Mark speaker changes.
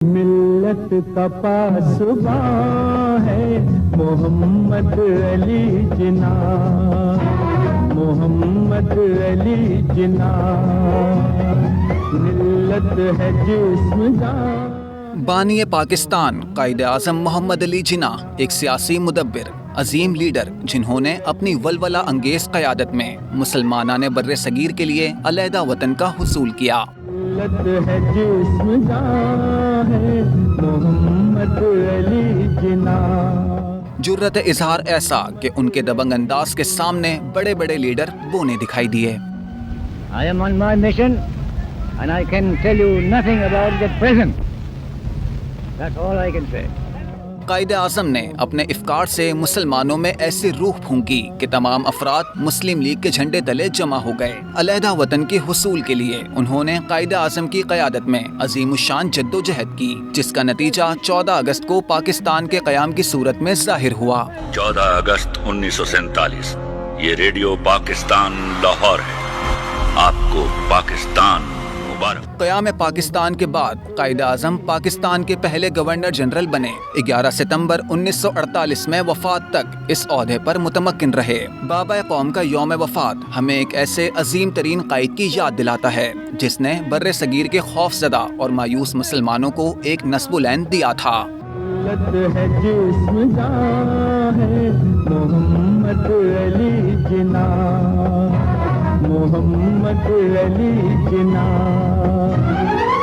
Speaker 1: ملت کا پاسباں ہے محمد علی جناح، محمد علی جناح، ملت ہے جسم جان۔
Speaker 2: بانی پاکستان قائد اعظم محمد علی جناح ایک سیاسی مدبر، عظیم لیڈر جنہوں نے اپنی ولولہ انگیز قیادت میں مسلمانان بر صغیر کے لیے علیحدہ وطن کا حصول کیا۔
Speaker 1: ملت ہے جسم جان ہے محمد علی جناح۔
Speaker 2: جرأت اظہار ایسا کہ ان کے دبنگ انداز کے سامنے بڑے بڑے لیڈر بونے دکھائی دیے۔
Speaker 3: I am on my mission and I can tell you nothing about the present. That's all I can say.
Speaker 2: Quaid Azam نے اپنے افکار سے مسلمانوں میں ایسی روح پھونکی کہ تمام افراد مسلم لیگ کے جھنڈے تلے جمع ہو گئے۔ علیحدہ وطن کے حصول کے لیے انہوں نے قائد اعظم کی قیادت میں عظیم الشان جدوجہد کی، جس کا نتیجہ 14 اگست کو پاکستان کے قیام کی صورت میں ظاہر ہوا۔
Speaker 4: 14 اگست 1947 یہ ریڈیو پاکستان لاہور ہے۔ آپ کو پاکستان مبارک۔
Speaker 2: قیام پاکستان کے بعد قائد اعظم پاکستان کے پہلے گورنر جنرل بنے۔ 11 ستمبر 1948 میں وفات تک اس عہدے پر متمکن رہے۔ بابا قوم کا یوم وفات ہمیں ایک ایسے عظیم ترین قائد کی یاد دلاتا ہے جس نے بر صغیر کے خوف زدہ اور مایوس مسلمانوں کو ایک نصب العین دیا تھا۔
Speaker 1: ملت ہے جسم جان ہے محمد علی جناح، محمد علی جناح۔